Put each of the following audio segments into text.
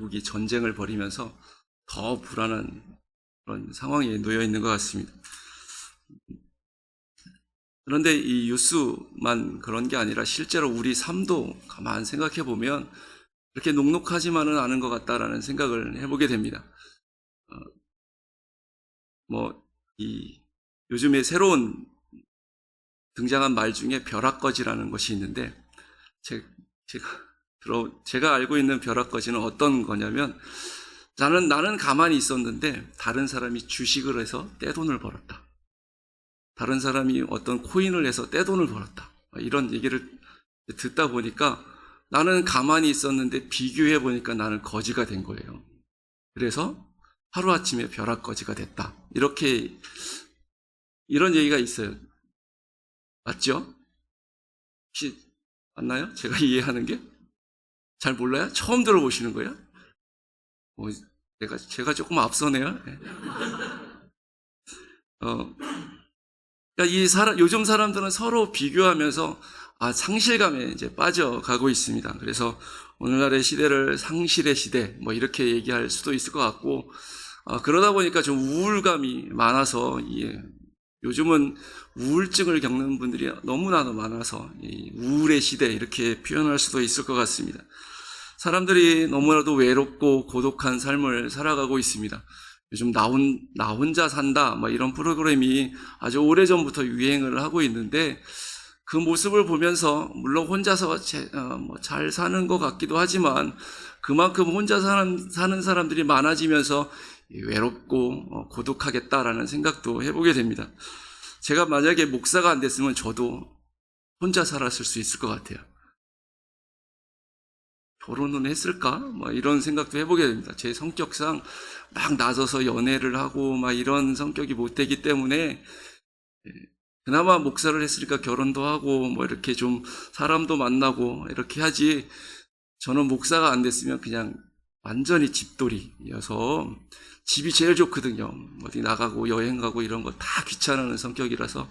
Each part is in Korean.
미국이 전쟁을 벌이면서 더 불안한 그런 상황에 놓여 있는 것 같습니다. 그런데 이 뉴스만 그런 게 아니라 실제로 우리 삶도 가만 생각해 보면 그렇게 녹록하지만은 않은 것 같다라는 생각을 해보게 됩니다. 요즘에 새로운 등장한 말 중에 벼락거지라는 것이 있는데, 제가 알고 있는 벼락거지는 어떤 거냐면, 나는 가만히 있었는데 다른 사람이 주식을 해서 떼돈을 벌었다. 다른 사람이 어떤 코인을 해서 떼돈을 벌었다. 이런 얘기를 듣다 보니까 나는 가만히 있었는데 비교해 보니까 나는 거지가 된 거예요. 그래서 하루아침에 벼락거지가 됐다. 이런 얘기가 있어요. 맞죠? 혹시 맞나요? 제가 이해하는 게? 잘 몰라요? 처음 들어보시는 거예요? 제가 조금 앞서네요. 네. 그러니까 요즘 사람들은 서로 비교하면서 상실감에 이제 빠져가고 있습니다. 그래서 오늘날의 시대를 상실의 시대, 이렇게 얘기할 수도 있을 것 같고, 그러다 보니까 좀 우울감이 많아서, 요즘은 우울증을 겪는 분들이 너무나도 많아서, 우울의 시대, 이렇게 표현할 수도 있을 것 같습니다. 사람들이 너무나도 외롭고 고독한 삶을 살아가고 있습니다. 요즘 나 혼자 산다, 이런 프로그램이 아주 오래전부터 유행을 하고 있는데, 그 모습을 보면서 물론 혼자서 잘 사는 것 같기도 하지만 그만큼 혼자 사는 사람들이 많아지면서 외롭고 고독하겠다라는 생각도 해보게 됩니다. 제가 만약에 목사가 안 됐으면 저도 혼자 살았을 수 있을 것 같아요. 결혼은 했을까? 이런 생각도 해보게 됩니다. 제 성격상 막 나서서 연애를 하고 이런 성격이 못 되기 때문에 그나마 목사를 했으니까 결혼도 하고 이렇게 좀 사람도 만나고 이렇게 하지, 저는 목사가 안 됐으면 그냥 완전히 집돌이여서 집이 제일 좋거든요. 어디 나가고 여행 가고 이런 거 다 귀찮아하는 성격이라서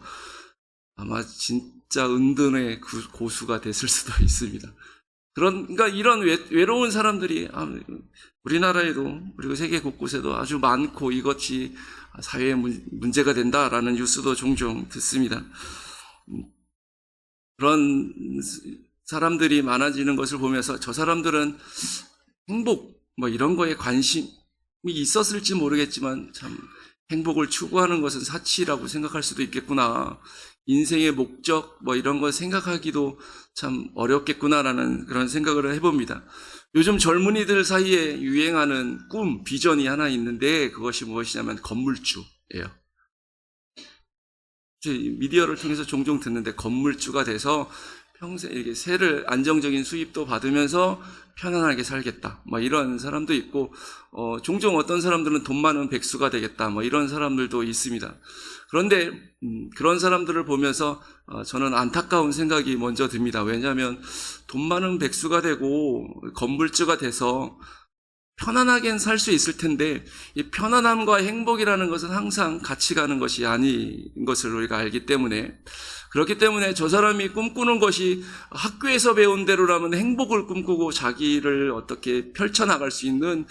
아마 진짜 은둔의 고수가 됐을 수도 있습니다. 그러니까 이런 외로운 사람들이 우리나라에도 그리고 세계 곳곳에도 아주 많고 이것이 사회의 문제가 된다라는 뉴스도 종종 듣습니다. 그런 사람들이 많아지는 것을 보면서 저 사람들은 행복 이런 거에 관심이 있었을지 모르겠지만 참 행복을 추구하는 것은 사치라고 생각할 수도 있겠구나. 인생의 목적 이런 걸 생각하기도 참 어렵겠구나라는 그런 생각을 해봅니다. 요즘 젊은이들 사이에 유행하는 꿈, 비전이 하나 있는데 그것이 무엇이냐면 건물주예요. 미디어를 통해서 종종 듣는데 건물주가 돼서 평생 이렇게 안정적인 수입도 받으면서 편안하게 살겠다. 이런 사람도 있고, 종종 어떤 사람들은 돈 많은 백수가 되겠다. 이런 사람들도 있습니다. 그런데, 그런 사람들을 보면서, 저는 안타까운 생각이 먼저 듭니다. 왜냐하면, 돈 많은 백수가 되고, 건물주가 돼서, 편안하게는 살 수 있을 텐데, 이 편안함과 행복이라는 것은 항상 같이 가는 것이 아닌 것을 우리가 알기 때문에, 그렇기 때문에 저 사람이 꿈꾸는 것이 학교에서 배운 대로라면 행복을 꿈꾸고 자기를 어떻게 펼쳐나갈 수 있는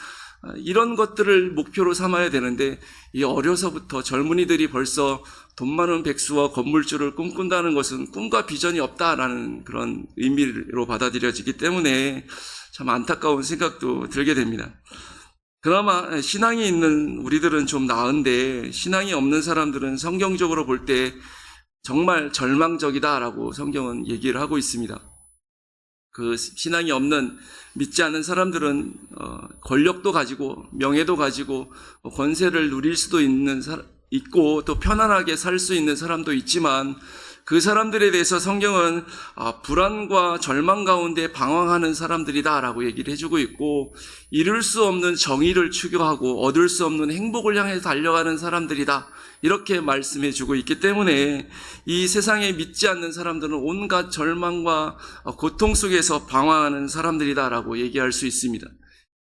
이런 것들을 목표로 삼아야 되는데, 이 어려서부터 젊은이들이 벌써 돈 많은 백수와 건물주를 꿈꾼다는 것은 꿈과 비전이 없다라는 그런 의미로 받아들여지기 때문에 참 안타까운 생각도 들게 됩니다. 그나마 신앙이 있는 우리들은 좀 나은데, 신앙이 없는 사람들은 성경적으로 볼 때 정말 절망적이다라고 성경은 얘기를 하고 있습니다. 그 신앙이 없는, 믿지 않는 사람들은 권력도 가지고 명예도 가지고 권세를 누릴 수도 있고 또 편안하게 살 수 있는 사람도 있지만, 그 사람들에 대해서 성경은 불안과 절망 가운데 방황하는 사람들이다라고 얘기를 해주고 있고, 이룰 수 없는 정의를 추구하고 얻을 수 없는 행복을 향해 달려가는 사람들이다, 이렇게 말씀해주고 있기 때문에 이 세상에 믿지 않는 사람들은 온갖 절망과 고통 속에서 방황하는 사람들이다라고 얘기할 수 있습니다.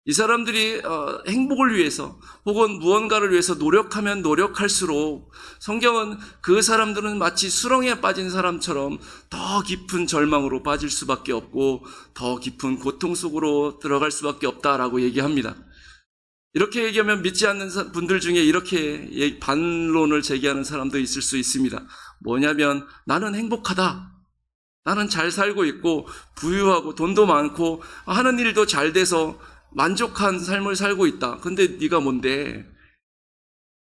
이 사람들이 행복을 위해서 혹은 무언가를 위해서 노력하면 노력할수록 성경은 그 사람들은 마치 수렁에 빠진 사람처럼 더 깊은 절망으로 빠질 수밖에 없고 더 깊은 고통 속으로 들어갈 수밖에 없다라고 얘기합니다. 이렇게 얘기하면 믿지 않는 분들 중에 이렇게 반론을 제기하는 사람도 있을 수 있습니다. 뭐냐면 나는 행복하다. 나는 잘 살고 있고 부유하고 돈도 많고 하는 일도 잘 돼서 만족한 삶을 살고 있다. 근데 네가 뭔데?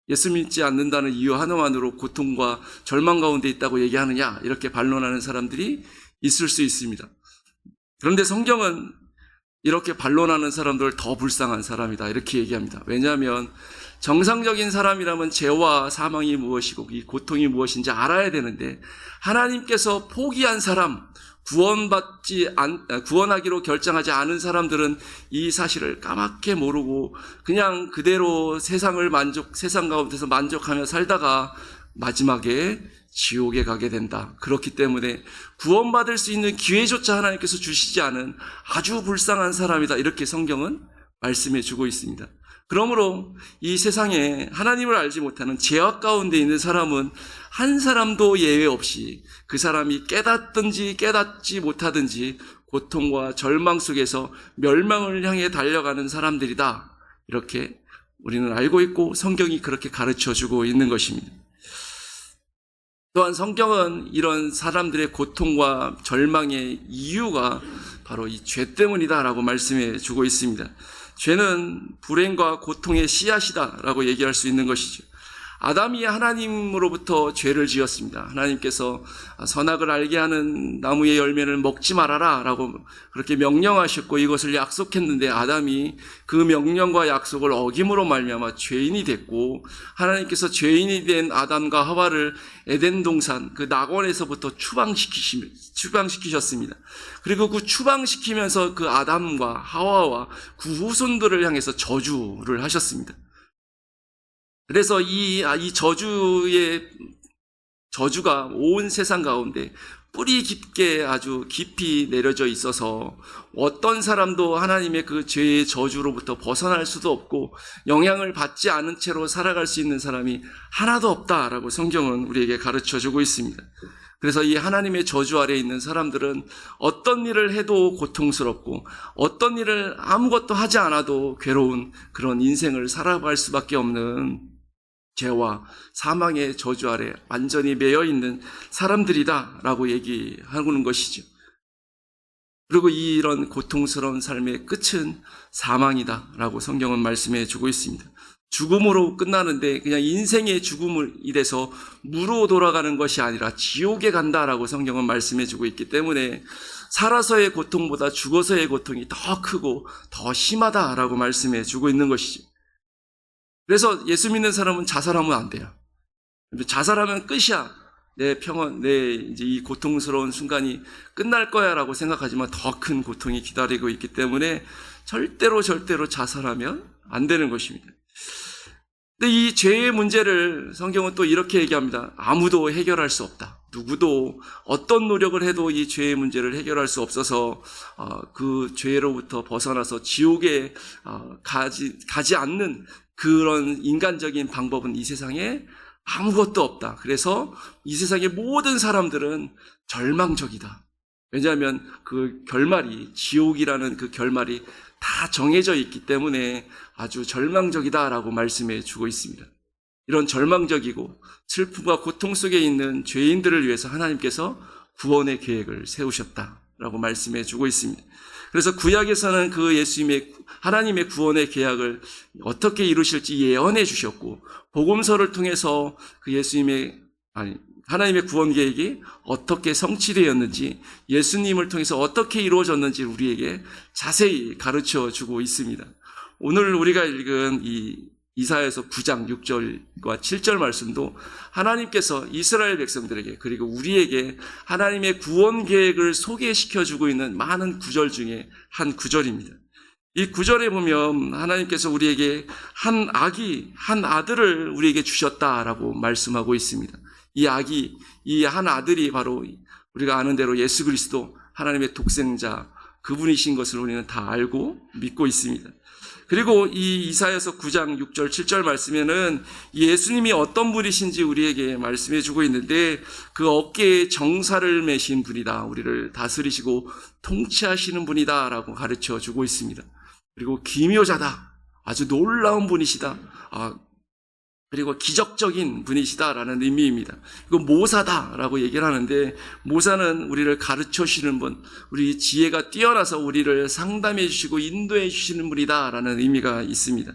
예수 믿지 않는다는 이유 하나만으로 고통과 절망 가운데 있다고 얘기하느냐? 이렇게 반론하는 사람들이 있을 수 있습니다. 그런데 성경은 이렇게 반론하는 사람들을 더 불쌍한 사람이다 이렇게 얘기합니다. 왜냐하면 정상적인 사람이라면 죄와 사망이 무엇이고 이 고통이 무엇인지 알아야 되는데 하나님께서 포기한 사람, 구원하기로 결정하지 않은 사람들은 이 사실을 까맣게 모르고 그냥 그대로 세상 가운데서 만족하며 살다가 마지막에 지옥에 가게 된다. 그렇기 때문에 구원받을 수 있는 기회조차 하나님께서 주시지 않은 아주 불쌍한 사람이다. 이렇게 성경은 말씀해 주고 있습니다. 그러므로 이 세상에 하나님을 알지 못하는 죄악 가운데 있는 사람은 한 사람도 예외 없이 그 사람이 깨닫든지 깨닫지 못하든지 고통과 절망 속에서 멸망을 향해 달려가는 사람들이다. 이렇게 우리는 알고 있고 성경이 그렇게 가르쳐주고 있는 것입니다. 또한 성경은 이런 사람들의 고통과 절망의 이유가 바로 이 죄 때문이다라고 말씀해 주고 있습니다. 죄는 불행과 고통의 씨앗이다라고 얘기할 수 있는 것이죠. 아담이 하나님으로부터 죄를 지었습니다. 하나님께서 선악을 알게 하는 나무의 열매를 먹지 말아라 라고 그렇게 명령하셨고 이것을 약속했는데 아담이 그 명령과 약속을 어김으로 말미암아 죄인이 됐고 하나님께서 죄인이 된 아담과 하와를 에덴 동산 그 낙원에서부터 추방시키셨습니다. 그리고 그 추방시키면서 그 아담과 하와와 그 후손들을 향해서 저주를 하셨습니다. 그래서 이 저주가 온 세상 가운데 뿌리 깊게 아주 깊이 내려져 있어서 어떤 사람도 하나님의 그 죄의 저주로부터 벗어날 수도 없고 영향을 받지 않은 채로 살아갈 수 있는 사람이 하나도 없다라고 성경은 우리에게 가르쳐주고 있습니다. 그래서 이 하나님의 저주 아래에 있는 사람들은 어떤 일을 해도 고통스럽고 어떤 일을 아무것도 하지 않아도 괴로운 그런 인생을 살아갈 수밖에 없는 죄와 사망의 저주 아래 완전히 매여 있는 사람들이다라고 얘기하는 것이죠. 그리고 이런 고통스러운 삶의 끝은 사망이다라고 성경은 말씀해 주고 있습니다. 죽음으로 끝나는데 그냥 인생의 죽음이 돼서 무로 돌아가는 것이 아니라 지옥에 간다라고 성경은 말씀해 주고 있기 때문에 살아서의 고통보다 죽어서의 고통이 더 크고 더 심하다라고 말씀해 주고 있는 것이죠. 그래서 예수 믿는 사람은 자살하면 안 돼요. 자살하면 끝이야. 내 이제 이 고통스러운 순간이 끝날 거야라고 생각하지만 더 큰 고통이 기다리고 있기 때문에 절대로 자살하면 안 되는 것입니다. 근데 이 죄의 문제를 성경은 또 이렇게 얘기합니다. 아무도 해결할 수 없다. 누구도 어떤 노력을 해도 이 죄의 문제를 해결할 수 없어서 그 죄로부터 벗어나서 지옥에 가지 않는 그런 인간적인 방법은 이 세상에 아무것도 없다. 그래서 이 세상의 모든 사람들은 절망적이다. 왜냐하면 그 결말이 지옥이라는 그 결말이 다 정해져 있기 때문에 아주 절망적이다라고 말씀해 주고 있습니다. 이런 절망적이고 슬픔과 고통 속에 있는 죄인들을 위해서 하나님께서 구원의 계획을 세우셨다라고 말씀해 주고 있습니다. 그래서 구약에서는 그 하나님의 구원의 계약을 어떻게 이루실지 예언해 주셨고 복음서를 통해서 그 하나님의 구원 계획이 어떻게 성취되었는지 예수님을 통해서 어떻게 이루어졌는지 우리에게 자세히 가르쳐 주고 있습니다. 오늘 우리가 읽은 이 이사야서 9장 6절과 7절 말씀도 하나님께서 이스라엘 백성들에게 그리고 우리에게 하나님의 구원 계획을 소개시켜주고 있는 많은 구절 중에 한 구절입니다. 이 구절에 보면 하나님께서 우리에게 한 아들을 우리에게 주셨다라고 말씀하고 있습니다. 이 한 아들이 바로 우리가 아는 대로 예수 그리스도 하나님의 독생자 그분이신 것을 우리는 다 알고 믿고 있습니다. 그리고 이 이사야서 9장 6절 7절 말씀에는 예수님이 어떤 분이신지 우리에게 말씀해 주고 있는데, 그 어깨에 정사를 매신 분이다, 우리를 다스리시고 통치하시는 분이다 라고 가르쳐 주고 있습니다. 그리고 기묘자다, 아주 놀라운 분이시다, 그리고 기적적인 분이시다라는 의미입니다. 이거 모사다라고 얘기를 하는데, 모사는 우리를 가르쳐 주시는 분, 우리 지혜가 뛰어나서 우리를 상담해 주시고 인도해 주시는 분이다라는 의미가 있습니다.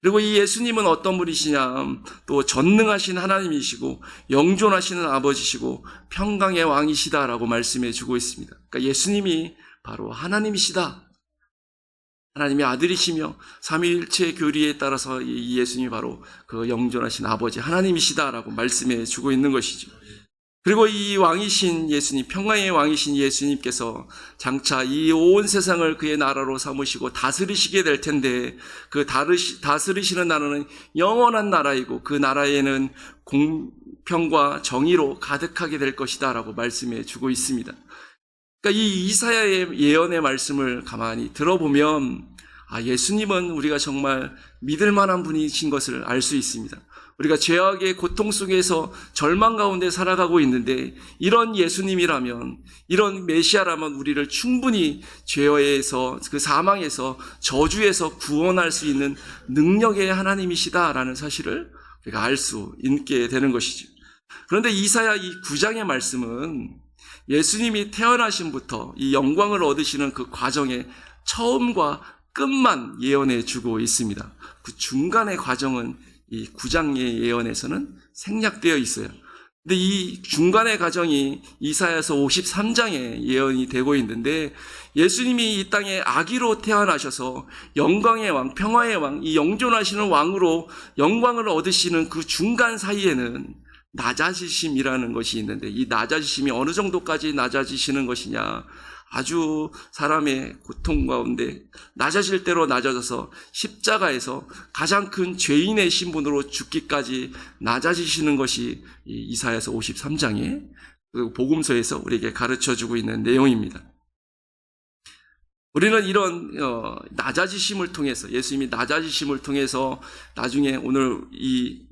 그리고 이 예수님은 어떤 분이시냐, 또 전능하신 하나님이시고 영존하시는 아버지시고 평강의 왕이시다라고 말씀해 주고 있습니다. 그러니까 예수님이 바로 하나님이시다, 하나님의 아들이시며 삼위일체 교리에 따라서 이 예수님이 바로 그 영존하신 아버지 하나님이시다라고 말씀해 주고 있는 것이죠. 그리고 이 왕이신 예수님, 평강의 왕이신 예수님께서 장차 이 온 세상을 그의 나라로 삼으시고 다스리시게 될 텐데, 그 다스리시는 나라는 영원한 나라이고 그 나라에는 공평과 정의로 가득하게 될 것이다 라고 말씀해 주고 있습니다. 그러니까 이 이사야의 예언의 말씀을 가만히 들어보면, 예수님은 우리가 정말 믿을 만한 분이신 것을 알 수 있습니다. 우리가 죄악의 고통 속에서 절망 가운데 살아가고 있는데, 이런 예수님이라면, 이런 메시아라면 우리를 충분히 죄에서, 그 사망에서, 저주에서 구원할 수 있는 능력의 하나님이시다라는 사실을 우리가 알 수 있게 되는 것이죠. 그런데 이사야 이 9장의 말씀은 예수님이 태어나심부터 이 영광을 얻으시는 그 과정의 처음과 끝만 예언해 주고 있습니다. 그 중간의 과정은 이 9장의 예언에서는 생략되어 있어요. 근데 이 중간의 과정이 이사야서 53장에 예언이 되고 있는데, 예수님이 이 땅에 아기로 태어나셔서 영광의 왕, 평화의 왕, 이 영존하시는 왕으로 영광을 얻으시는 그 중간 사이에는 낮아지심이라는 것이 있는데, 이 낮아지심이 어느 정도까지 낮아지시는 것이냐, 아주 사람의 고통 가운데 낮아질 대로 낮아져서 십자가에서 가장 큰 죄인의 신분으로 죽기까지 낮아지시는 것이 이 이사야서 53장의 복음서에서 우리에게 가르쳐주고 있는 내용입니다. 우리는 이런 낮아지심을 통해서, 예수님이 낮아지심을 통해서 나중에 오늘 이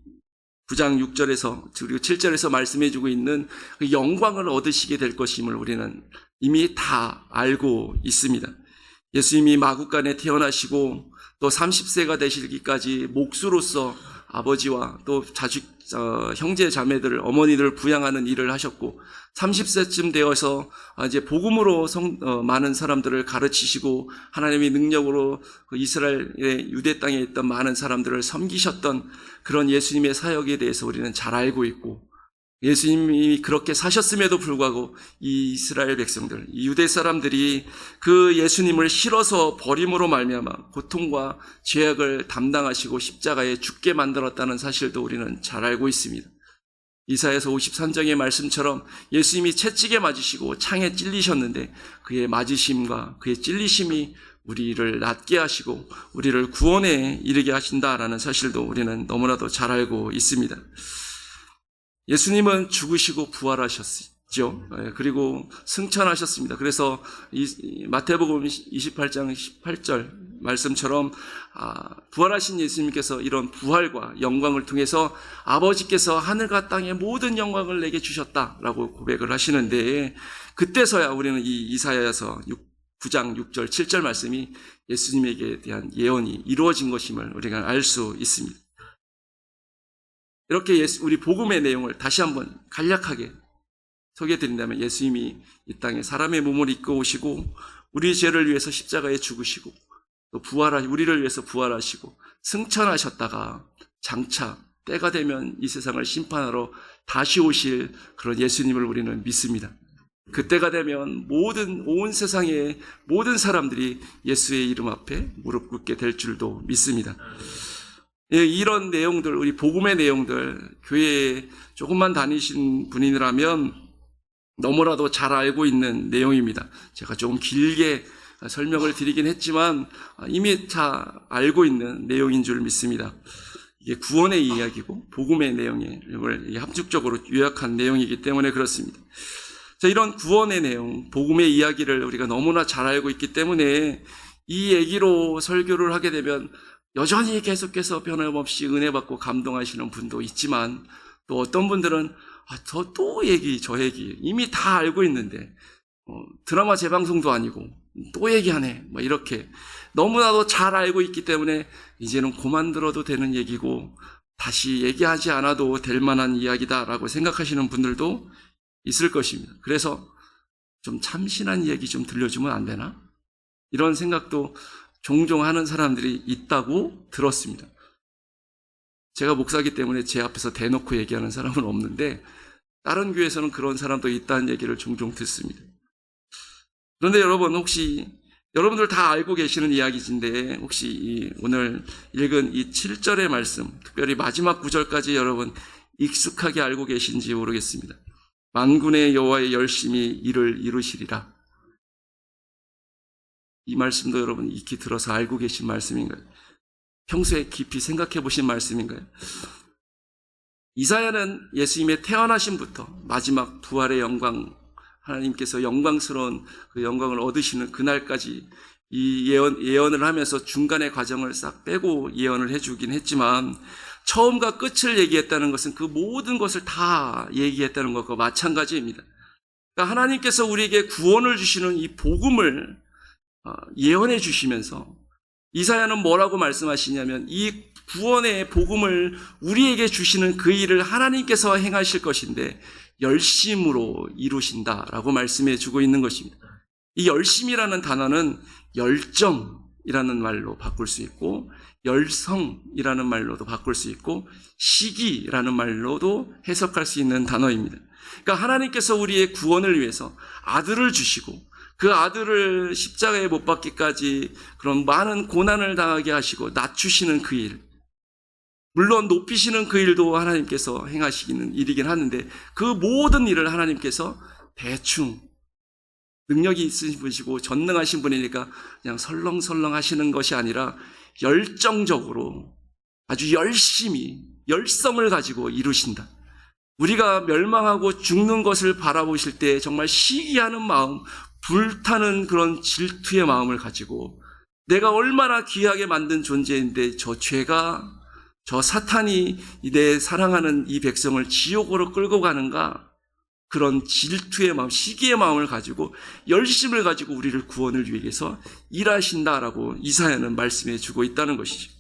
9장 6절에서 그리고 7절에서 말씀해주고 있는 그 영광을 얻으시게 될 것임을 우리는 이미 다 알고 있습니다. 예수님이 마구간에 태어나시고 또 30세가 되시기까지 목수로서 아버지와 또 형제 자매들, 어머니들 부양하는 일을 하셨고, 30세쯤 되어서 이제 복음으로 많은 사람들을 가르치시고 하나님의 능력으로 이스라엘의 유대 땅에 있던 많은 사람들을 섬기셨던 그런 예수님의 사역에 대해서 우리는 잘 알고 있고, 예수님이 그렇게 사셨음에도 불구하고 이 이스라엘 백성들, 이 유대 사람들이 그 예수님을 싫어서 버림으로 말미암아 고통과 죄악을 담당하시고 십자가에 죽게 만들었다는 사실도 우리는 잘 알고 있습니다. 이사야서 53장의 말씀처럼 예수님이 채찍에 맞으시고 창에 찔리셨는데, 그의 맞으심과 그의 찔리심이 우리를 낫게 하시고 우리를 구원에 이르게 하신다라는 사실도 우리는 너무나도 잘 알고 있습니다. 예수님은 죽으시고 부활하셨죠. 그리고 승천하셨습니다. 그래서 마태복음 28장 18절 말씀처럼 부활하신 예수님께서 이런 부활과 영광을 통해서 아버지께서 하늘과 땅의 모든 영광을 내게 주셨다라고 고백을 하시는데, 그때서야 우리는 이 이사야서 9장 6절 7절 말씀이 예수님에게 대한 예언이 이루어진 것임을 우리가 알 수 있습니다. 이렇게 우리 복음의 내용을 다시 한번 간략하게 소개해드린다면, 예수님이 이 땅에 사람의 몸을 입고 오시고 우리 죄를 위해서 십자가에 죽으시고 또 우리를 위해서 부활하시고 승천하셨다가 장차 때가 되면 이 세상을 심판하러 다시 오실 그런 예수님을 우리는 믿습니다. 그때가 되면 온 세상의 모든 사람들이 예수의 이름 앞에 무릎 꿇게 될 줄도 믿습니다. 이런 내용들, 우리 복음의 내용들, 교회에 조금만 다니신 분이라면 너무나도 잘 알고 있는 내용입니다. 제가 조금 길게 설명을 드리긴 했지만 이미 다 알고 있는 내용인 줄 믿습니다. 이게 구원의 이야기고 복음의 내용을 합죽적으로 요약한 내용이기 때문에 그렇습니다. 자, 이런 구원의 내용, 복음의 이야기를 우리가 너무나 잘 알고 있기 때문에 이 얘기로 설교를 하게 되면 여전히 계속해서 변함없이 은혜 받고 감동하시는 분도 있지만, 또 어떤 분들은 또 얘기, 저 얘기 이미 다 알고 있는데 드라마 재방송도 아니고 또 얘기하네, 뭐 이렇게 너무나도 잘 알고 있기 때문에 이제는 그만 들어도 되는 얘기고 다시 얘기하지 않아도 될 만한 이야기다라고 생각하시는 분들도 있을 것입니다. 그래서 좀 참신한 얘기 좀 들려주면 안 되나? 이런 생각도 종종 하는 사람들이 있다고 들었습니다. 제가 목사이기 때문에 제 앞에서 대놓고 얘기하는 사람은 없는데 다른 교회에서는 그런 사람도 있다는 얘기를 종종 듣습니다. 그런데 여러분, 혹시 여러분들 다 알고 계시는 이야기인데 혹시 오늘 읽은 이 7절의 말씀, 특별히 마지막 9절까지 여러분 익숙하게 알고 계신지 모르겠습니다. 만군의 여호와의 열심히 이를 이루시리라. 이 말씀도 여러분 익히 들어서 알고 계신 말씀인가요? 평소에 깊이 생각해 보신 말씀인가요? 이사야는 예수님의 태어나심부터 마지막 부활의 영광, 하나님께서 영광스러운 그 영광을 얻으시는 그날까지 이 예언을 하면서 중간의 과정을 싹 빼고 예언을 해주긴 했지만, 처음과 끝을 얘기했다는 것은 그 모든 것을 다 얘기했다는 것과 마찬가지입니다. 그러니까 하나님께서 우리에게 구원을 주시는 이 복음을 예언해 주시면서 이사야는 뭐라고 말씀하시냐면, 이 구원의 복음을 우리에게 주시는 그 일을 하나님께서 행하실 것인데 열심으로 이루신다라고 말씀해 주고 있는 것입니다. 이 열심이라는 단어는 열정이라는 말로 바꿀 수 있고, 열성이라는 말로도 바꿀 수 있고, 시기라는 말로도 해석할 수 있는 단어입니다. 그러니까 하나님께서 우리의 구원을 위해서 아들을 주시고, 그 아들을 십자가에 못 박기까지 그런 많은 고난을 당하게 하시고 낮추시는 그 일, 물론 높이시는 그 일도 하나님께서 행하시는 일이긴 하는데, 그 모든 일을 하나님께서 대충 능력이 있으신 분이시고 전능하신 분이니까 그냥 설렁설렁 하시는 것이 아니라 열정적으로 아주 열심히 열성을 가지고 이루신다. 우리가 멸망하고 죽는 것을 바라보실 때 정말 시기하는 마음, 불타는 그런 질투의 마음을 가지고 내가 얼마나 귀하게 만든 존재인데 저 죄가, 저 사탄이 내 사랑하는 이 백성을 지옥으로 끌고 가는가, 그런 질투의 마음, 시기의 마음을 가지고 열심을 가지고 우리를 구원을 위해서 일하신다라고 이사야는 말씀해 주고 있다는 것이죠.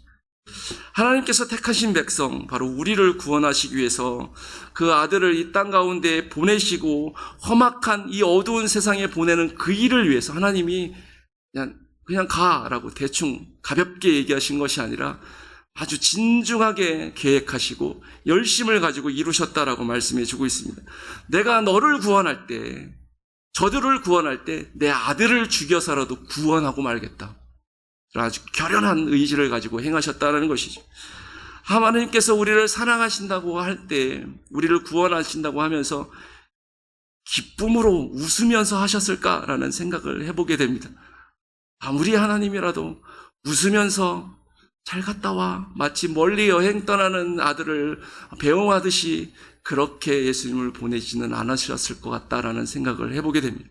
하나님께서 택하신 백성, 바로 우리를 구원하시기 위해서 그 아들을 이 땅 가운데 보내시고 험악한 이 어두운 세상에 보내는 그 일을 위해서 하나님이 그냥 가라고 대충 가볍게 얘기하신 것이 아니라 아주 진중하게 계획하시고 열심을 가지고 이루셨다라고 말씀해 주고 있습니다. 내가 너를 구원할 때, 저들을 구원할 때 내 아들을 죽여서라도 구원하고 말겠다. 아주 결연한 의지를 가지고 행하셨다는 것이죠. 하나님께서 우리를 사랑하신다고 할 때, 우리를 구원하신다고 하면서 기쁨으로 웃으면서 하셨을까라는 생각을 해보게 됩니다. 아무리 하나님이라도 웃으면서 잘 갔다 와, 마치 멀리 여행 떠나는 아들을 배웅하듯이 그렇게 예수님을 보내지는 않으셨을 것 같다라는 생각을 해보게 됩니다.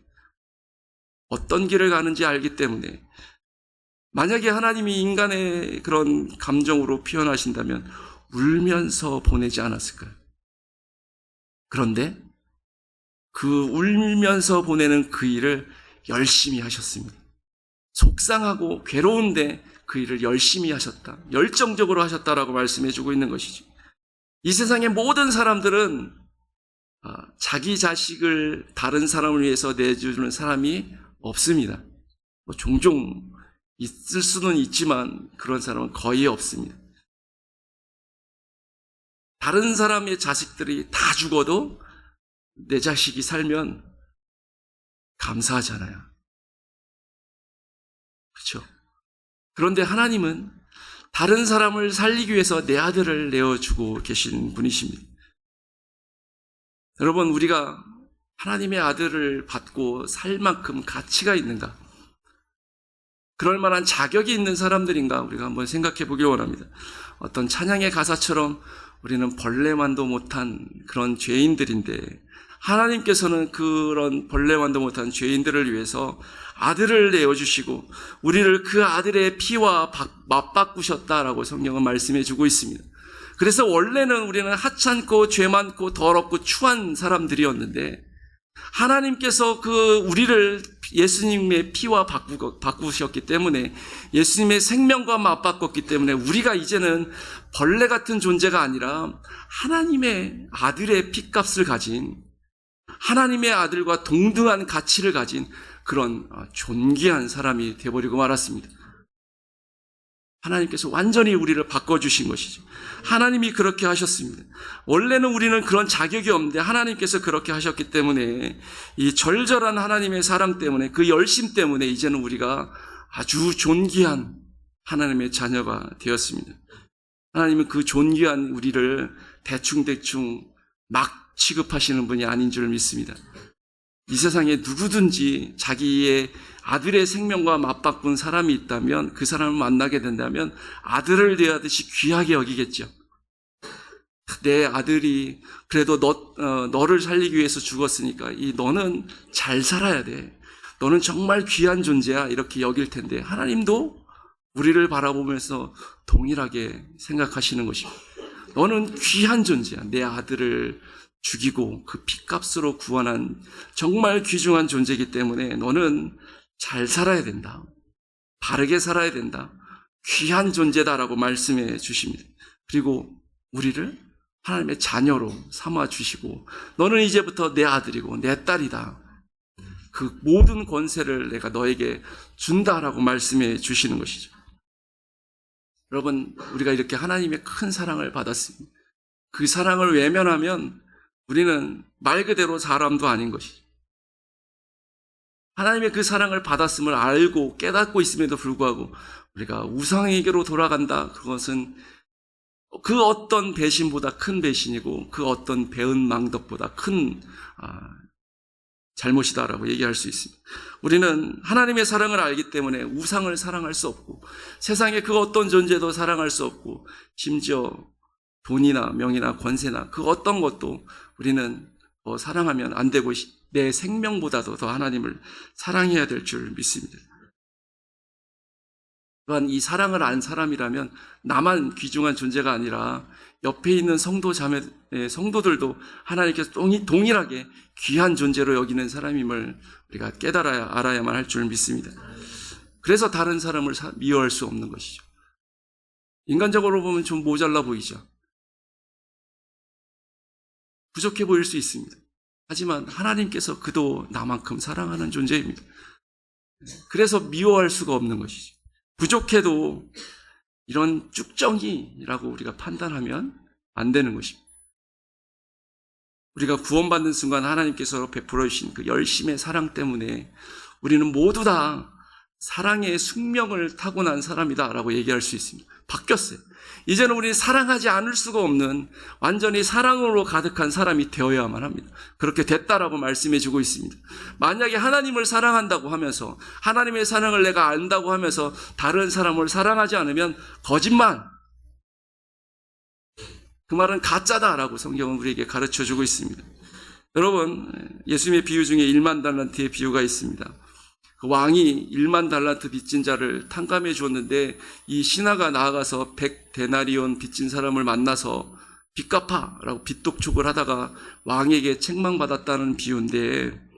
어떤 길을 가는지 알기 때문에, 만약에 하나님이 인간의 그런 감정으로 표현하신다면 울면서 보내지 않았을까요? 그런데 그 울면서 보내는 그 일을 열심히 하셨습니다. 속상하고 괴로운데 그 일을 열심히 하셨다, 열정적으로 하셨다라고 말씀해 주고 있는 것이죠. 이 세상의 모든 사람들은 자기 자식을 다른 사람을 위해서 내주는 사람이 없습니다. 종종 있을 수는 있지만 그런 사람은 거의 없습니다. 다른 사람의 자식들이 다 죽어도 내 자식이 살면 감사하잖아요. 그렇죠? 그런데 하나님은 다른 사람을 살리기 위해서 내 아들을 내어주고 계신 분이십니다. 여러분, 우리가 하나님의 아들을 받고 살 만큼 가치가 있는가? 그럴 만한 자격이 있는 사람들인가? 우리가 한번 생각해 보길 원합니다. 어떤 찬양의 가사처럼 우리는 벌레만도 못한 그런 죄인들인데 하나님께서는 그런 벌레만도 못한 죄인들을 위해서 아들을 내어주시고 우리를 그 아들의 피와 맞바꾸셨다라고 성경은 말씀해 주고 있습니다. 그래서 원래는 우리는 하찮고 죄 많고 더럽고 추한 사람들이었는데 하나님께서 우리를 예수님의 피와 바꾸셨기 때문에 예수님의 생명과 맞바꿨기 때문에 우리가 이제는 벌레 같은 존재가 아니라 하나님의 아들의 피값을 가진 하나님의 아들과 동등한 가치를 가진 그런 존귀한 사람이 되어버리고 말았습니다. 하나님께서 완전히 우리를 바꿔주신 것이죠. 하나님이 그렇게 하셨습니다. 원래는 우리는 그런 자격이 없는데 하나님께서 그렇게 하셨기 때문에 이 절절한 하나님의 사랑 때문에 그 열심 때문에 이제는 우리가 아주 존귀한 하나님의 자녀가 되었습니다. 하나님은 그 존귀한 우리를 대충대충 막 취급하시는 분이 아닌 줄 믿습니다. 이 세상에 누구든지 자기의 아들의 생명과 맞바꾼 사람이 있다면 그 사람을 만나게 된다면 아들을 대하듯이 귀하게 여기겠죠. 내 아들이 그래도 너를 살리기 위해서 죽었으니까 너는 잘 살아야 돼. 너는 정말 귀한 존재야. 이렇게 여길 텐데 하나님도 우리를 바라보면서 동일하게 생각하시는 것입니다. 너는 귀한 존재야. 내 아들을 죽이고 그 핏값으로 구원한 정말 귀중한 존재이기 때문에 너는 잘 살아야 된다. 바르게 살아야 된다. 귀한 존재다라고 말씀해 주십니다. 그리고 우리를 하나님의 자녀로 삼아 주시고 너는 이제부터 내 아들이고 내 딸이다. 그 모든 권세를 내가 너에게 준다라고 말씀해 주시는 것이죠. 여러분, 우리가 이렇게 하나님의 큰 사랑을 받았습니다. 그 사랑을 외면하면 우리는 말 그대로 사람도 아닌 것이죠. 하나님의 그 사랑을 받았음을 알고 깨닫고 있음에도 불구하고 우리가 우상에게로 돌아간다. 그것은 그 어떤 배신보다 큰 배신이고 그 어떤 배은망덕보다 큰 잘못이다라고 얘기할 수 있습니다. 우리는 하나님의 사랑을 알기 때문에 우상을 사랑할 수 없고 세상의 그 어떤 존재도 사랑할 수 없고 심지어 돈이나 명이나 권세나 그 어떤 것도 우리는 사랑하면 안 되고 내 생명보다도 더 하나님을 사랑해야 될 줄 믿습니다. 또한 이 사랑을 안 사람이라면 나만 귀중한 존재가 아니라 옆에 있는 성도들도 하나님께서 동일하게 귀한 존재로 여기는 사람임을 우리가 알아야만 할 줄 믿습니다. 그래서 다른 사람을 미워할 수 없는 것이죠. 인간적으로 보면 좀 모자라 보이죠. 부족해 보일 수 있습니다. 하지만 하나님께서 그도 나만큼 사랑하는 존재입니다. 그래서 미워할 수가 없는 것이죠. 부족해도 이런 쭉정이라고 우리가 판단하면 안 되는 것입니다. 우리가 구원받는 순간 하나님께서 베풀어 주신 그 열심의 사랑 때문에 우리는 모두 다 사랑의 숙명을 타고난 사람이다라고 얘기할 수 있습니다. 바뀌었어요. 이제는 우리는 사랑하지 않을 수가 없는 완전히 사랑으로 가득한 사람이 되어야만 합니다. 그렇게 됐다라고 말씀해 주고 있습니다. 만약에 하나님을 사랑한다고 하면서 하나님의 사랑을 내가 안다고 하면서 다른 사람을 사랑하지 않으면 거짓말. 그 말은 가짜다라고 성경은 우리에게 가르쳐 주고 있습니다. 여러분, 예수님의 비유 중에 1만 달란트의 비유가 있습니다. 그 왕이 1만 달란트 빚진 자를 탕감해 주었는데 이 신하가 나아가서 100데나리온 빚진 사람을 만나서 빚 갚아라고 빚독촉을 하다가 왕에게 책망받았다는 비유인데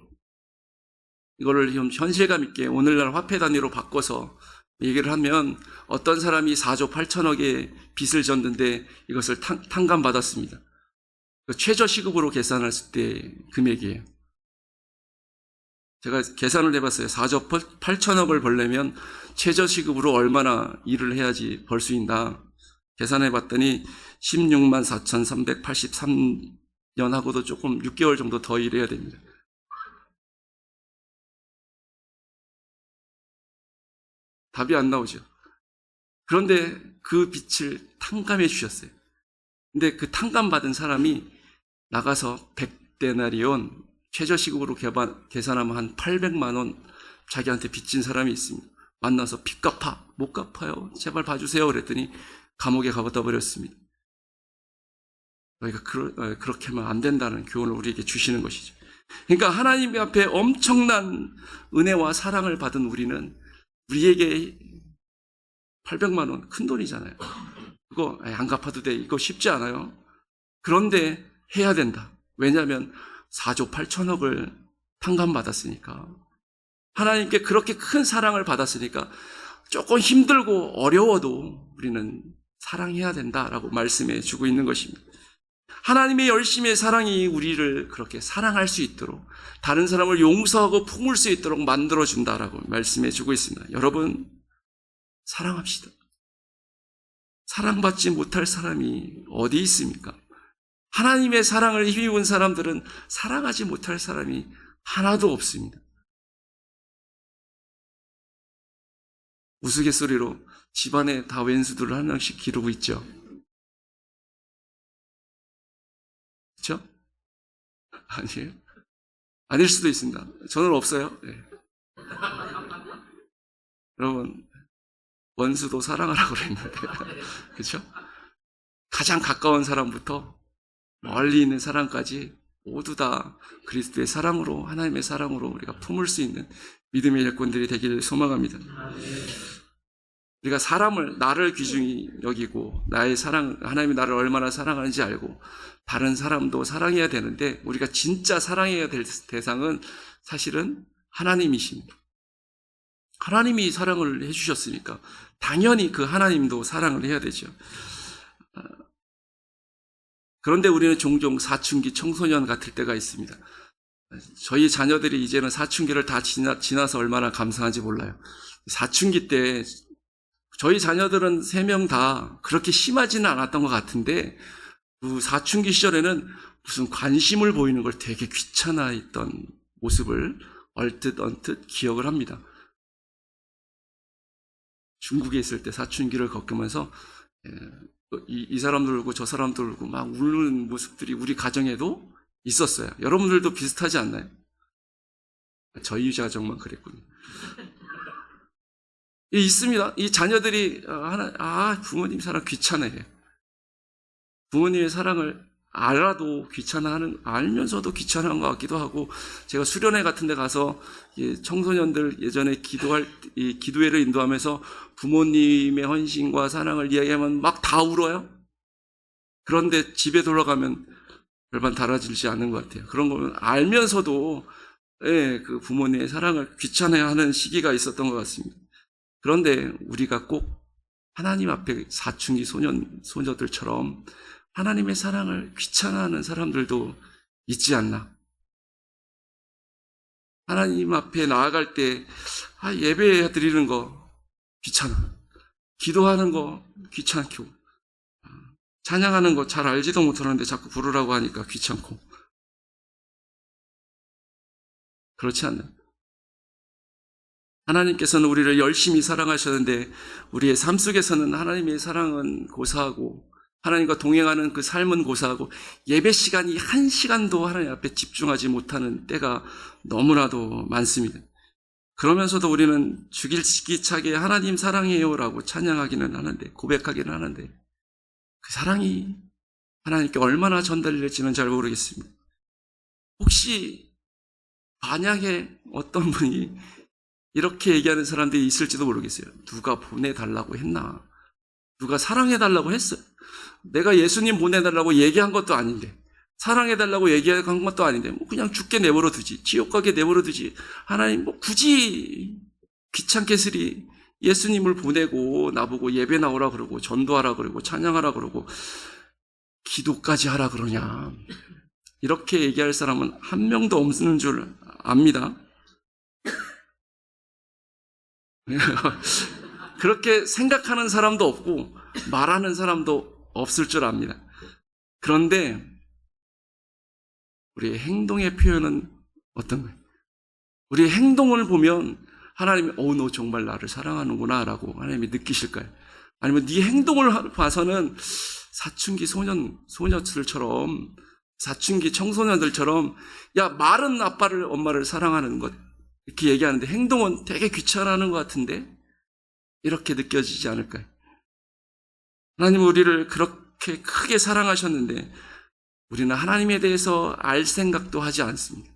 이거를 좀 현실감 있게 오늘날 화폐 단위로 바꿔서 얘기를 하면 어떤 사람이 4조 8천억의 빚을 졌는데 이것을 탕감받았습니다. 최저 시급으로 계산했을 때 금액이에요. 제가 계산을 해봤어요. 4조 8천억을 벌려면 최저시급으로 얼마나 일을 해야지 벌 수 있나. 계산해봤더니 16만 4,383년하고도 조금 6개월 정도 더 일해야 됩니다. 답이 안 나오죠. 그런데 그 빚을 탕감해 주셨어요. 근데 그 탕감받은 사람이 나가서 100데나리온 최저시급으로 계산하면 한 800만 원 자기한테 빚진 사람이 있습니다. 만나서 빚 갚아. 못 갚아요. 제발 봐주세요. 그랬더니 감옥에 가버렸습니다. 너희가 그렇게 하면 안 된다는 교훈을 우리에게 주시는 것이죠. 그러니까 하나님 앞에 엄청난 은혜와 사랑을 받은 우리에게 800만 원 큰 돈이잖아요. 그거 안 갚아도 돼. 이거 쉽지 않아요. 그런데 해야 된다. 왜냐하면 4조 8천억을 탕감받았으니까. 하나님께 그렇게 큰 사랑을 받았으니까 조금 힘들고 어려워도 우리는 사랑해야 된다라고 말씀해 주고 있는 것입니다. 하나님의 열심의 사랑이 우리를 그렇게 사랑할 수 있도록, 다른 사람을 용서하고 품을 수 있도록 만들어준다라고 말씀해 주고 있습니다. 여러분, 사랑합시다. 사랑받지 못할 사람이 어디 있습니까? 하나님의 사랑을 힘입은 사람들은 사랑하지 못할 사람이 하나도 없습니다. 우스갯소리로 집안에 다 왼수들을 한 명씩 기르고 있죠. 그렇죠? 아니에요? 아닐 수도 있습니다. 저는 없어요. 네. 여러분, 원수도 사랑하라고 그랬는데, 그렇죠? 가장 가까운 사람부터 멀리 있는 사람까지 모두 다 그리스도의 사랑으로, 하나님의 사랑으로 우리가 품을 수 있는 믿음의 일꾼들이 되기를 소망합니다. 우리가 나를 귀중히 여기고 나의 사랑, 하나님이 나를 얼마나 사랑하는지 알고 다른 사람도 사랑해야 되는데, 우리가 진짜 사랑해야 될 대상은 사실은 하나님이십니다. 하나님이 사랑을 해주셨으니까 당연히 그 하나님도 사랑을 해야 되죠. 그런데 우리는 종종 사춘기 청소년 같을 때가 있습니다. 저희 자녀들이 이제는 사춘기를 다 지나서 얼마나 감사한지 몰라요. 사춘기 때 저희 자녀들은 3명 다 그렇게 심하지는 않았던 것 같은데, 그 사춘기 시절에는 무슨 관심을 보이는 걸 되게 귀찮아했던 모습을 얼뜻 기억을 합니다. 중국에 있을 때 사춘기를 겪으면서 이 사람도 울고 저 사람도 울고 막 우는 모습들이 우리 가정에도 있었어요. 여러분들도 비슷하지 않나요? 저희 가정만 그랬군요. 있습니다. 이 자녀들이 부모님 사랑 귀찮아해요. 부모님의 사랑을 알면서도 귀찮아한 것 같기도 하고, 제가 수련회 같은 데 가서 청소년들 예전에 기도회를 인도하면서 부모님의 헌신과 사랑을 이야기하면 막 다 울어요. 그런데 집에 돌아가면 별반 달라지지 않는 것 같아요. 그런 거는 알면서도 그 부모님의 사랑을 귀찮아하는 시기가 있었던 것 같습니다. 그런데 우리가 꼭 하나님 앞에 사춘기 소녀들처럼 하나님의 사랑을 귀찮아하는 사람들도 있지 않나. 하나님 앞에 나아갈 때 예배 드리는 거 귀찮아. 기도하는 거 귀찮고, 찬양하는 거 잘 알지도 못하는데 자꾸 부르라고 하니까 귀찮고. 그렇지 않나요? 하나님께서는 우리를 열심히 사랑하셨는데 우리의 삶 속에서는 하나님의 사랑은 고사하고 하나님과 동행하는 그 삶은 고사하고 예배 시간이 1시간도 하나님 앞에 집중하지 못하는 때가 너무나도 많습니다. 그러면서도 우리는 주기차게 하나님 사랑해요라고 찬양하기는 하는데, 고백하기는 하는데, 그 사랑이 하나님께 얼마나 전달될지는 잘 모르겠습니다. 혹시 만약에 어떤 분이 이렇게 얘기하는 사람들이 있을지도 모르겠어요. 누가 보내달라고 했나? 누가 사랑해달라고 했어요? 내가 예수님 보내달라고 얘기한 것도 아닌데, 사랑해달라고 얘기한 것도 아닌데, 그냥 죽게 내버려 두지, 지옥 가게 내버려 두지. 하나님 굳이 귀찮게 스리 예수님을 보내고 나보고 예배 나오라 그러고 전도하라 그러고 찬양하라 그러고 기도까지 하라 그러냐. 이렇게 얘기할 사람은 한 명도 없는 줄 압니다. 그렇게 생각하는 사람도 없고 말하는 사람도 없을 줄 압니다. 그런데 우리의 행동의 표현은 어떤 거예요? 우리의 행동을 보면 하나님이 너 정말 나를 사랑하는구나 라고 하나님이 느끼실까요? 아니면 네 행동을 봐서는 사춘기 소녀들처럼, 사춘기 청소년들처럼 말은 아빠를 엄마를 사랑하는 것 이렇게 얘기하는데 행동은 되게 귀찮아하는 것 같은데, 이렇게 느껴지지 않을까요? 하나님 우리를 그렇게 크게 사랑하셨는데 우리는 하나님에 대해서 알 생각도 하지 않습니다.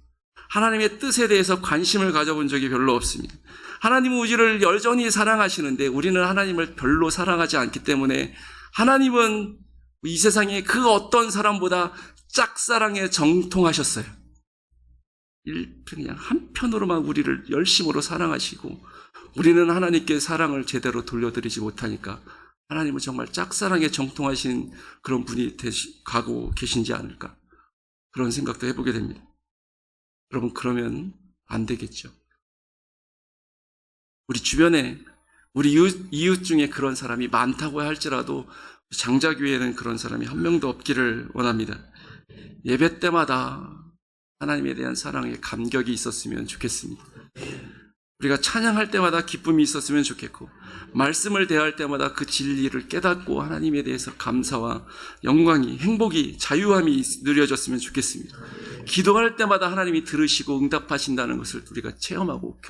하나님의 뜻에 대해서 관심을 가져본 적이 별로 없습니다. 하나님은 우리를 여전히 사랑하시는데 우리는 하나님을 별로 사랑하지 않기 때문에 하나님은 이 세상에 그 어떤 사람보다 짝사랑에 정통하셨어요. 그냥 한편으로만 우리를 열심으로 사랑하시고 우리는 하나님께 사랑을 제대로 돌려드리지 못하니까 하나님은 정말 짝사랑에 정통하신 그런 분이 가고 계신지 않을까, 그런 생각도 해보게 됩니다. 여러분, 그러면 안 되겠죠. 우리 주변에 우리 이웃 중에 그런 사람이 많다고 할지라도 장자교회에는 그런 사람이 한 명도 없기를 원합니다. 예배 때마다 하나님에 대한 사랑에 감격이 있었으면 좋겠습니다. 우리가 찬양할 때마다 기쁨이 있었으면 좋겠고, 말씀을 대할 때마다 그 진리를 깨닫고 하나님에 대해서 감사와 영광이, 행복이, 자유함이 누려졌으면 좋겠습니다. 기도할 때마다 하나님이 들으시고 응답하신다는 것을 우리가 체험하고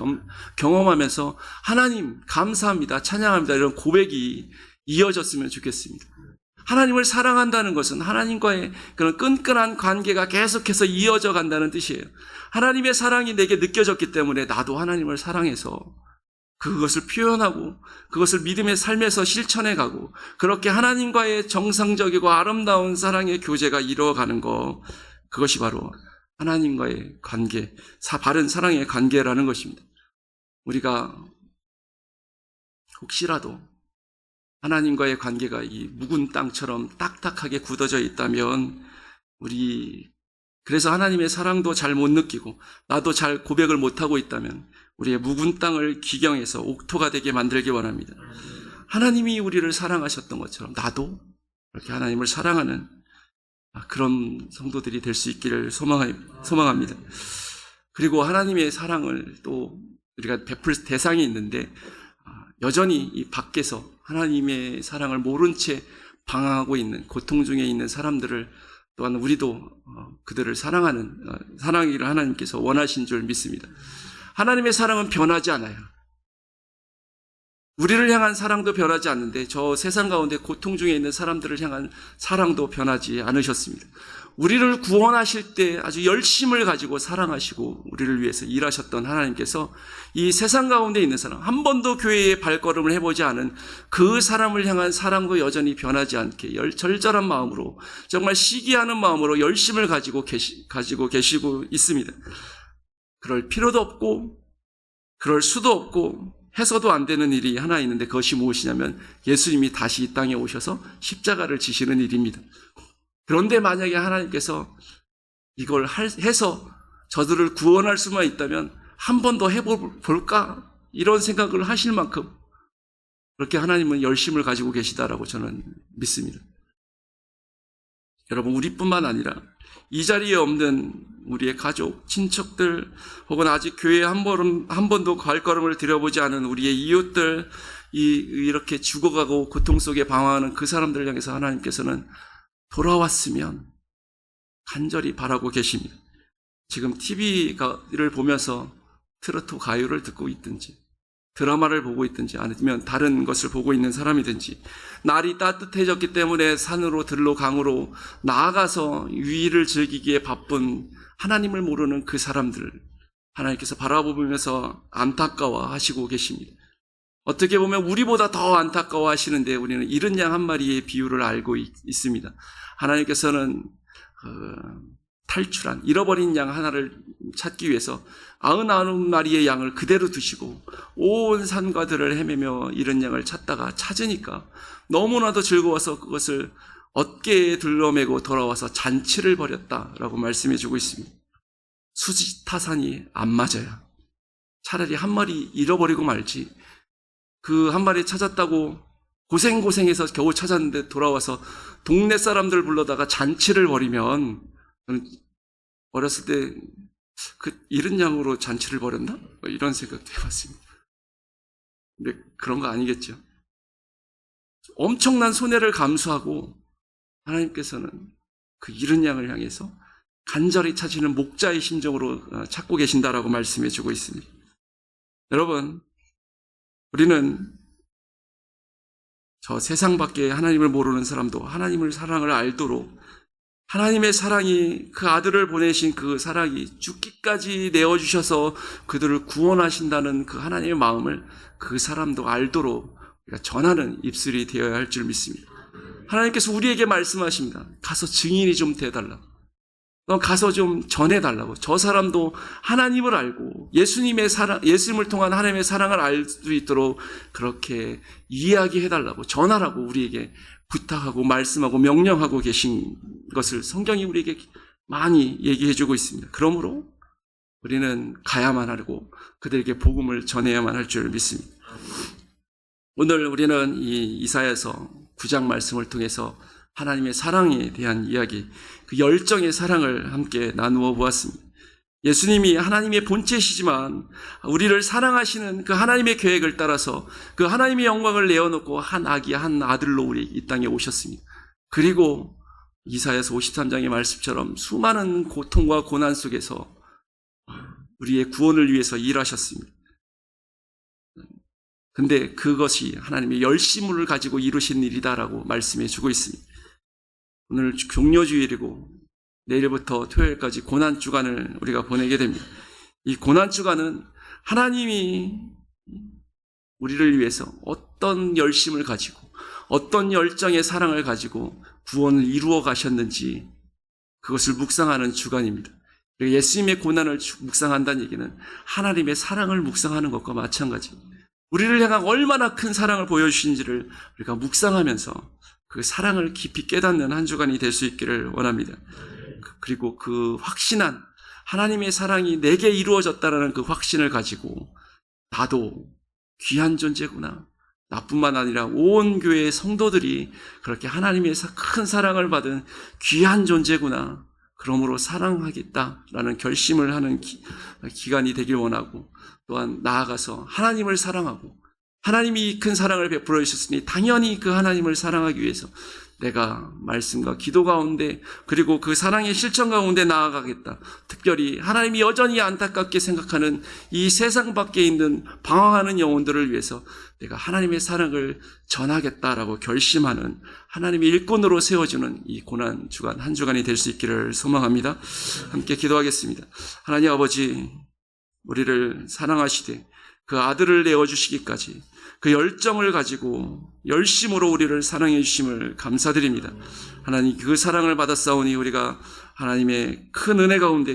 경험하면서 하나님 감사합니다, 찬양합니다, 이런 고백이 이어졌으면 좋겠습니다. 하나님을 사랑한다는 것은 하나님과의 그런 끈끈한 관계가 계속해서 이어져 간다는 뜻이에요. 하나님의 사랑이 내게 느껴졌기 때문에 나도 하나님을 사랑해서 그것을 표현하고 그것을 믿음의 삶에서 실천해 가고 그렇게 하나님과의 정상적이고 아름다운 사랑의 교제가 이루어가는 것, 그것이 바로 하나님과의 관계, 바른 사랑의 관계라는 것입니다. 우리가 혹시라도 하나님과의 관계가 이 묵은 땅처럼 딱딱하게 굳어져 있다면 그래서 하나님의 사랑도 잘 못 느끼고 나도 잘 고백을 못하고 있다면 우리의 묵은 땅을 기경해서 옥토가 되게 만들기 원합니다. 하나님이 우리를 사랑하셨던 것처럼 나도 이렇게 하나님을 사랑하는 그런 성도들이 될 수 있기를 소망합니다. 그리고 하나님의 사랑을 또 우리가 베풀 대상이 있는데 여전히 이 밖에서 하나님의 사랑을 모른 채 방황하고 있는, 고통 중에 있는 사람들을 또한 우리도 그들을 사랑하기를 하나님께서 원하신 줄 믿습니다. 하나님의 사랑은 변하지 않아요. 우리를 향한 사랑도 변하지 않는데 저 세상 가운데 고통 중에 있는 사람들을 향한 사랑도 변하지 않으셨습니다. 우리를 구원하실 때 아주 열심을 가지고 사랑하시고 우리를 위해서 일하셨던 하나님께서 이 세상 가운데 있는 사람, 한 번도 교회에 발걸음을 해보지 않은 그 사람을 향한 사랑도 여전히 변하지 않게 절절한 마음으로, 정말 시기하는 마음으로 열심을 가지고 계시고 있습니다. 그럴 필요도 없고 그럴 수도 없고 해서도 안 되는 일이 하나 있는데 그것이 무엇이냐면 예수님이 다시 이 땅에 오셔서 십자가를 지시는 일입니다. 그런데 만약에 하나님께서 이걸 해서 저들을 구원할 수만 있다면 한 번 더 해볼까? 이런 생각을 하실 만큼 그렇게 하나님은 열심을 가지고 계시다라고 저는 믿습니다. 여러분, 우리뿐만 아니라 이 자리에 없는 우리의 가족, 친척들, 혹은 아직 교회에 한 번도 발걸음을 들여보지 않은 우리의 이웃들, 이렇게 죽어가고 고통 속에 방황하는 그 사람들을 향해서 하나님께서는 돌아왔으면 간절히 바라고 계십니다. 지금 TV를 보면서 트로트 가요를 듣고 있든지 드라마를 보고 있든지 아니면 다른 것을 보고 있는 사람이든지 날이 따뜻해졌기 때문에 산으로 들로 강으로 나아가서 유의를 즐기기에 바쁜 하나님을 모르는 그 사람들을 하나님께서 바라보면서 안타까워하시고 계십니다. 어떻게 보면 우리보다 더 안타까워 하시는데 우리는 잃은 양 한 마리의 비유를 알고 있습니다. 하나님께서는 탈출한, 잃어버린 양 하나를 찾기 위해서 99마리의 양을 그대로 두시고 온 산과 들을 헤매며 잃은 양을 찾으니까 너무나도 즐거워서 그것을 어깨에 둘러매고 돌아와서 잔치를 벌였다라고 말씀해 주고 있습니다. 수지타산이 안 맞아요. 차라리 한 마리 잃어버리고 말지, 그 한 마리 찾았다고 고생해서 겨우 찾았는데 돌아와서 동네 사람들 불러다가 잔치를 벌이면, 저는 어렸을 때 그 잃은 양으로 잔치를 벌였나? 이런 생각도 해봤습니다. 근데 그런 거 아니겠죠. 엄청난 손해를 감수하고 하나님께서는 그 잃은 양을 향해서 간절히 찾으시는 목자의 심정으로 찾고 계신다라고 말씀해 주고 있습니다. 여러분, 우리는 저 세상 밖에 하나님을 모르는 사람도 하나님을 사랑을 알도록 하나님의 사랑이, 그 아들을 보내신 그 사랑이 죽기까지 내어주셔서 그들을 구원하신다는 그 하나님의 마음을 그 사람도 알도록 우리가 전하는 입술이 되어야 할 줄 믿습니다. 하나님께서 우리에게 말씀하십니다. 가서 증인이 좀 돼달라고. 너 가서 좀 전해달라고. 저 사람도 하나님을 알고 예수님의 사랑, 예수님을 통한 하나님의 사랑을 알 수 있도록 그렇게 이야기해달라고, 전하라고 우리에게 부탁하고 말씀하고 명령하고 계신 것을 성경이 우리에게 많이 얘기해주고 있습니다. 그러므로 우리는 가야만 하고 그들에게 복음을 전해야만 할 줄 믿습니다. 오늘 우리는 이 이사야서 9장 말씀을 통해서 하나님의 사랑에 대한 이야기, 그 열정의 사랑을 함께 나누어 보았습니다. 예수님이 하나님의 본체시지만 우리를 사랑하시는 그 하나님의 계획을 따라서 그 하나님의 영광을 내어놓고 한 아기, 한 아들로 우리 이 땅에 오셨습니다. 그리고 이사야서 53장의 말씀처럼 수많은 고통과 고난 속에서 우리의 구원을 위해서 일하셨습니다. 근데 그것이 하나님의 열심을 가지고 이루신 일이다라고 말씀해 주고 있습니다. 오늘 종료주일이고 내일부터 토요일까지 고난주간을 우리가 보내게 됩니다. 이 고난주간은 하나님이 우리를 위해서 어떤 열심을 가지고 어떤 열정의 사랑을 가지고 구원을 이루어 가셨는지 그것을 묵상하는 주간입니다. 예수님의 고난을 묵상한다는 얘기는 하나님의 사랑을 묵상하는 것과 마찬가지입니다. 우리를 향한 얼마나 큰 사랑을 보여주신지를 우리가 묵상하면서 그 사랑을 깊이 깨닫는 한 주간이 될 수 있기를 원합니다. 그리고 그 확신한 하나님의 사랑이 내게 이루어졌다라는 그 확신을 가지고 나도 귀한 존재구나, 나뿐만 아니라 온 교회의 성도들이 그렇게 하나님의 큰 사랑을 받은 귀한 존재구나, 그러므로 사랑하겠다라는 결심을 하는 기간이 되길 원하고, 또한 나아가서 하나님을 사랑하고 하나님이 큰 사랑을 베풀어 주셨으니 당연히 그 하나님을 사랑하기 위해서 내가 말씀과 기도 가운데 그리고 그 사랑의 실천 가운데 나아가겠다. 특별히 하나님이 여전히 안타깝게 생각하는 이 세상 밖에 있는 방황하는 영혼들을 위해서 내가 하나님의 사랑을 전하겠다라고 결심하는 하나님의 일꾼으로 세워주는 이 고난 주간 한 주간이 될 수 있기를 소망합니다. 함께 기도하겠습니다. 하나님 아버지, 우리를 사랑하시되 그 아들을 내어주시기까지 그 열정을 가지고 열심으로 우리를 사랑해 주심을 감사드립니다. 하나님, 그 사랑을 받았사오니 우리가 하나님의 큰 은혜 가운데